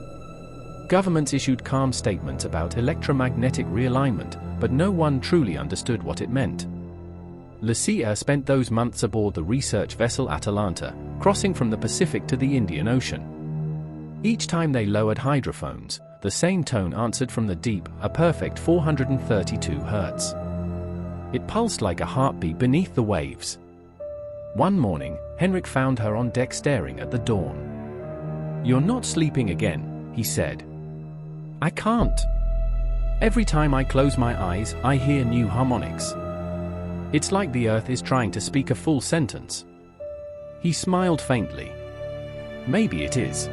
Governments issued calm statements about electromagnetic realignment, but no one truly understood what it meant. Lucia spent those months aboard the research vessel Atalanta, crossing from the Pacific to the Indian Ocean. Each time they lowered hydrophones, the same tone answered from the deep, a perfect 432 Hz. It pulsed like a heartbeat beneath the waves. One morning, Henrik found her on deck staring at the dawn. "You're not sleeping again," he said. "I can't. Every time I close my eyes, I hear new harmonics. It's like the earth is trying to speak a full sentence." He smiled faintly. "Maybe it is.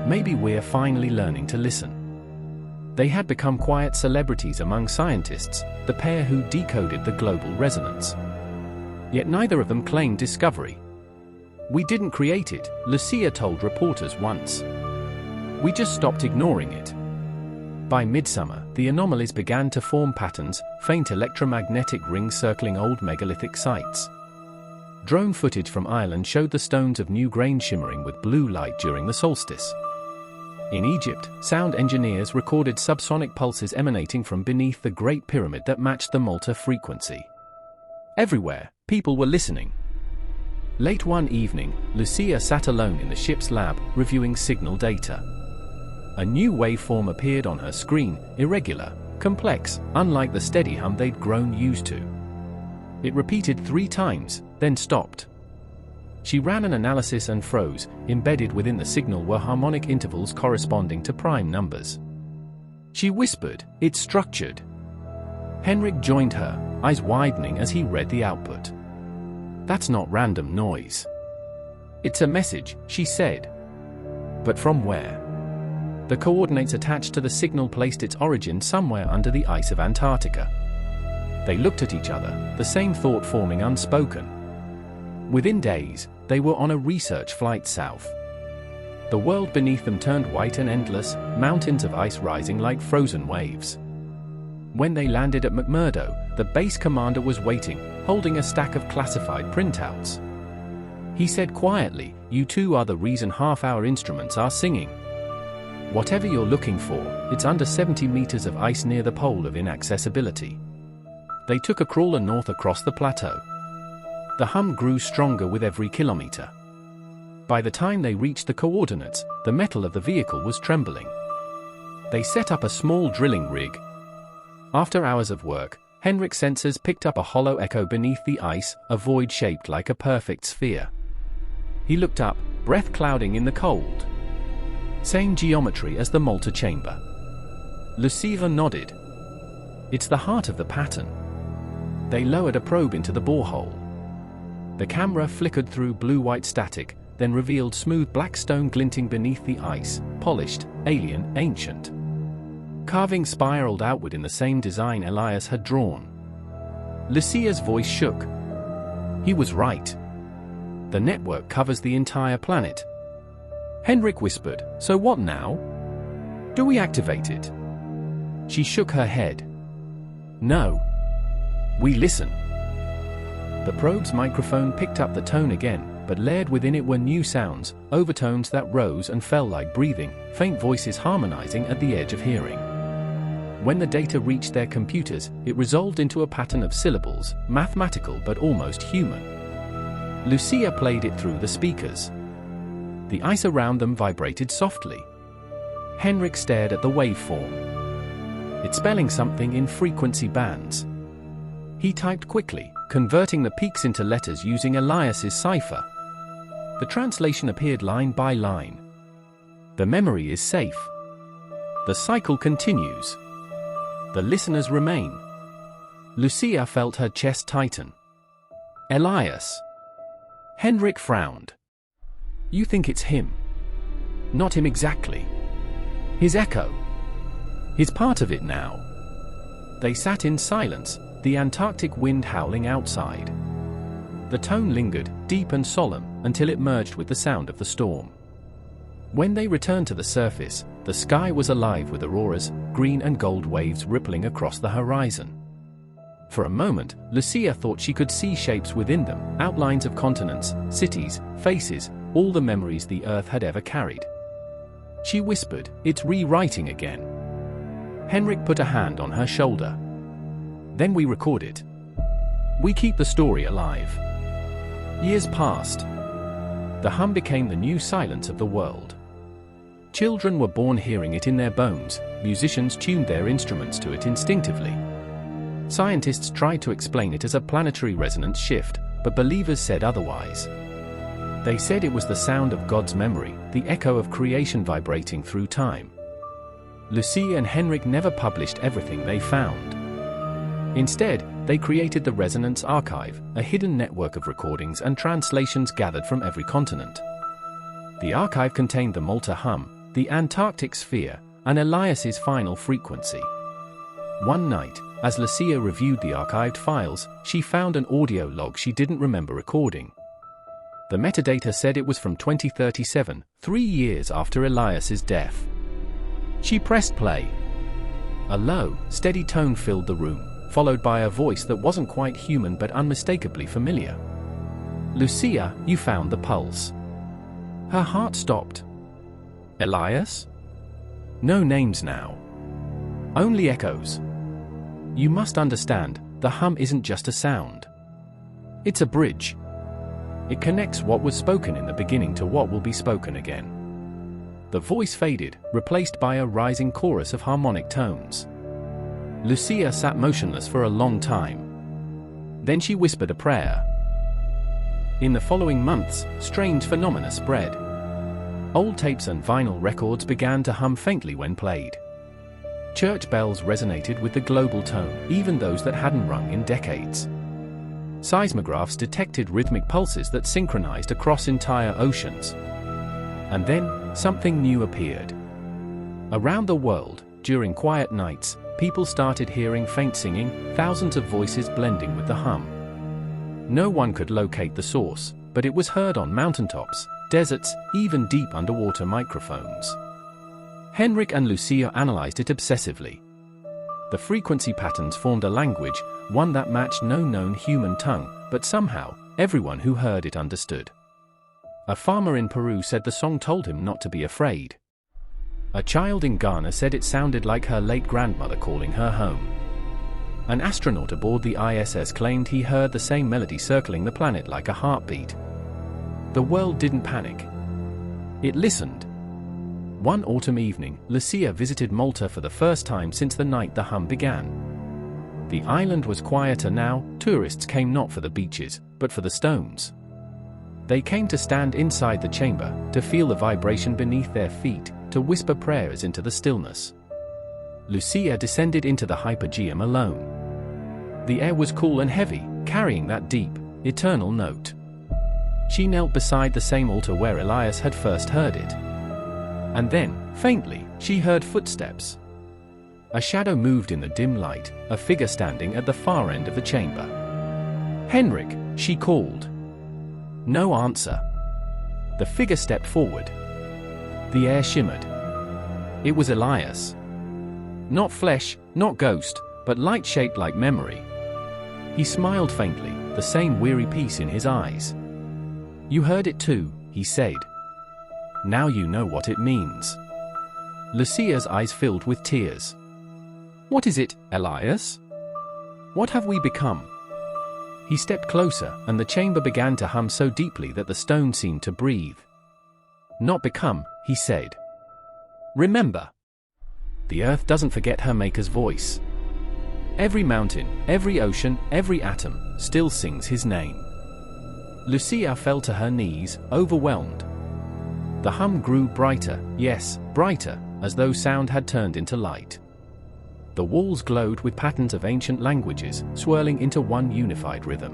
Maybe we're finally learning to listen." They had become quiet celebrities among scientists, the pair who decoded the global resonance. Yet neither of them claimed discovery. "We didn't create it," Lucia told reporters once. "We just stopped ignoring it." By midsummer, the anomalies began to form patterns, faint electromagnetic rings circling old megalithic sites. Drone footage from Ireland showed the stones of New Grange shimmering with blue light during the solstice. In Egypt, sound engineers recorded subsonic pulses emanating from beneath the Great Pyramid that matched the Malta frequency. Everywhere, people were listening. Late one evening, Lucia sat alone in the ship's lab, reviewing signal data. A new waveform appeared on her screen, irregular, complex, unlike the steady hum they'd grown used to. It repeated 3 times, then stopped. She ran an analysis and froze. Embedded within the signal were harmonic intervals corresponding to prime numbers. She whispered, "It's structured." Henrik joined her, eyes widening as he read the output. "That's not random noise. It's a message," she said. "But from where?" The coordinates attached to the signal placed its origin somewhere under the ice of Antarctica. They looked at each other, the same thought forming unspoken. Within days, they were on a research flight south. The world beneath them turned white and endless, mountains of ice rising like frozen waves. When they landed at McMurdo, the base commander was waiting, holding a stack of classified printouts. He said quietly, "You two are the reason half our instruments are singing. Whatever you're looking for, it's under 70 meters of ice near the pole of inaccessibility." They took a crawler north across the plateau. The hum grew stronger with every kilometer. By the time they reached the coordinates, the metal of the vehicle was trembling. They set up a small drilling rig. After hours of work, Henrik's sensors picked up a hollow echo beneath the ice, a void shaped like a perfect sphere. He looked up, breath clouding in the cold. Same geometry as the Malta chamber. Lucia nodded. "It's the heart of the pattern." They lowered a probe into the borehole. The camera flickered through blue-white static, then revealed smooth black stone glinting beneath the ice, polished, alien, ancient. Carving spiraled outward in the same design Elias had drawn. Lucia's voice shook. He was right. The network covers the entire planet. Henrik whispered, "So what now? Do we activate it?" She shook her head. "No. We listen." The probe's microphone picked up the tone again, but layered within it were new sounds, overtones that rose and fell like breathing, faint voices harmonizing at the edge of hearing. When the data reached their computers, it resolved into a pattern of syllables, mathematical but almost human. Lucia played it through the speakers. The ice around them vibrated softly. Henrik stared at the waveform. It's spelling something in frequency bands. He typed quickly, converting the peaks into letters using Elias's cipher. The translation appeared line by line. The memory is safe. The cycle continues. The listeners remain. Lucia felt her chest tighten. "Elias." Henrik frowned. "You think it's him?" "Not him exactly. His echo. He's part of it now." They sat in silence, the Antarctic wind howling outside. The tone lingered, deep and solemn, until it merged with the sound of the storm. When they returned to the surface, the sky was alive with auroras, green and gold waves rippling across the horizon. For a moment, Lucia thought she could see shapes within them, outlines of continents, cities, faces, all the memories the Earth had ever carried. She whispered, "It's rewriting again." Henrik put a hand on her shoulder. "Then we record it. We keep the story alive." Years passed. The hum became the new silence of the world. Children were born hearing it in their bones, musicians tuned their instruments to it instinctively. Scientists tried to explain it as a planetary resonance shift, but believers said otherwise. They said it was the sound of God's memory, the echo of creation vibrating through time. Lucia and Henrik never published everything they found. Instead, they created the Resonance Archive, a hidden network of recordings and translations gathered from every continent. The archive contained the Malta hum, the Antarctic sphere, and Elias's final frequency. One night, as Lucia reviewed the archived files, she found an audio log she didn't remember recording. The metadata said it was from 2037, 3 years after Elias's death. She pressed play. A low, steady tone filled the room, followed by a voice that wasn't quite human but unmistakably familiar. "Lucia, you found the pulse." Her heart stopped. "Elias?" "No names now. Only echoes. You must understand, the hum isn't just a sound. It's a bridge. It connects what was spoken in the beginning to what will be spoken again." The voice faded, replaced by a rising chorus of harmonic tones. Lucia sat motionless for a long time. Then she whispered a prayer. In the following months, strange phenomena spread. Old tapes and vinyl records began to hum faintly when played. Church bells resonated with the global tone, even those that hadn't rung in decades. Seismographs detected rhythmic pulses that synchronized across entire oceans. And then, something new appeared. Around the world, during quiet nights, people started hearing faint singing, thousands of voices blending with the hum. No one could locate the source, but it was heard on mountaintops, deserts, even deep underwater microphones. Henrik and Lucia analyzed it obsessively. The frequency patterns formed a language, one that matched no known human tongue, but somehow, everyone who heard it understood. A farmer in Peru said the song told him not to be afraid. A child in Ghana said it sounded like her late grandmother calling her home. An astronaut aboard the ISS claimed he heard the same melody circling the planet like a heartbeat. The world didn't panic. It listened. One autumn evening, Lucia visited Malta for the first time since the night the hum began. The island was quieter now. Tourists came not for the beaches, but for the stones. They came to stand inside the chamber, to feel the vibration beneath their feet, to whisper prayers into the stillness. Lucia descended into the hypogeum alone. The air was cool and heavy, carrying that deep, eternal note. She knelt beside the same altar where Elias had first heard it. And then, faintly, she heard footsteps. A shadow moved in the dim light, a figure standing at the far end of the chamber. "Henrik," she called. No answer. The figure stepped forward. The air shimmered. It was Elias. Not flesh, not ghost, but light shaped like memory. He smiled faintly, the same weary peace in his eyes. "You heard it too," he said. "Now you know what it means." Lucia's eyes filled with tears. "What is it, Elias? What have we become?" He stepped closer, and the chamber began to hum so deeply that the stone seemed to breathe. "Not become," he said. "Remember. The earth doesn't forget her maker's voice. Every mountain, every ocean, every atom, still sings his name." Lucia fell to her knees, overwhelmed. The hum grew brighter, yes, brighter, as though sound had turned into light. The walls glowed with patterns of ancient languages, swirling into one unified rhythm.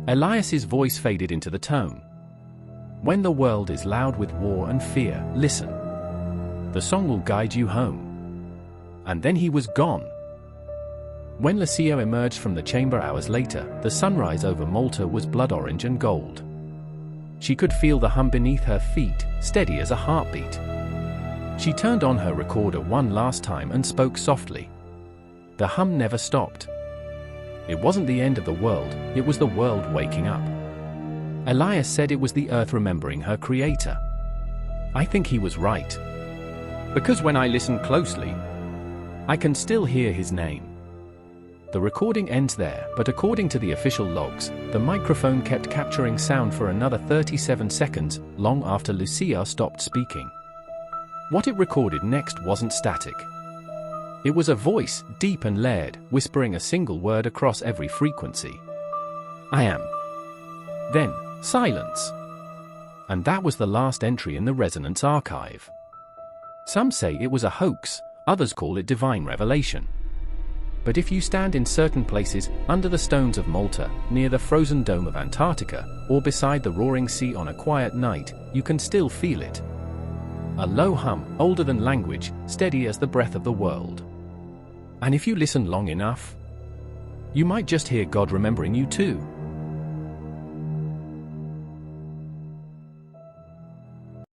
Elias's voice faded into the tone. "When the world is loud with war and fear, listen. The song will guide you home." And then he was gone. When Lucia emerged from the chamber hours later, the sunrise over Malta was blood orange and gold. She could feel the hum beneath her feet, steady as a heartbeat. She turned on her recorder one last time and spoke softly. The hum never stopped. It wasn't the end of the world, it was the world waking up. Elias said it was the earth remembering her creator. I think he was right. Because when I listen closely, I can still hear his name. The recording ends there, but according to the official logs, the microphone kept capturing sound for another 37 seconds, long after Lucia stopped speaking. What it recorded next wasn't static. It was a voice, deep and layered, whispering a single word across every frequency. "I am." Then, silence. And that was the last entry in the resonance archive. Some say it was a hoax, others call it divine revelation. But if you stand in certain places, under the stones of Malta, near the frozen dome of Antarctica, or beside the roaring sea on a quiet night, you can still feel it. A low hum, older than language, steady as the breath of the world. And if you listen long enough, you might just hear God remembering you too.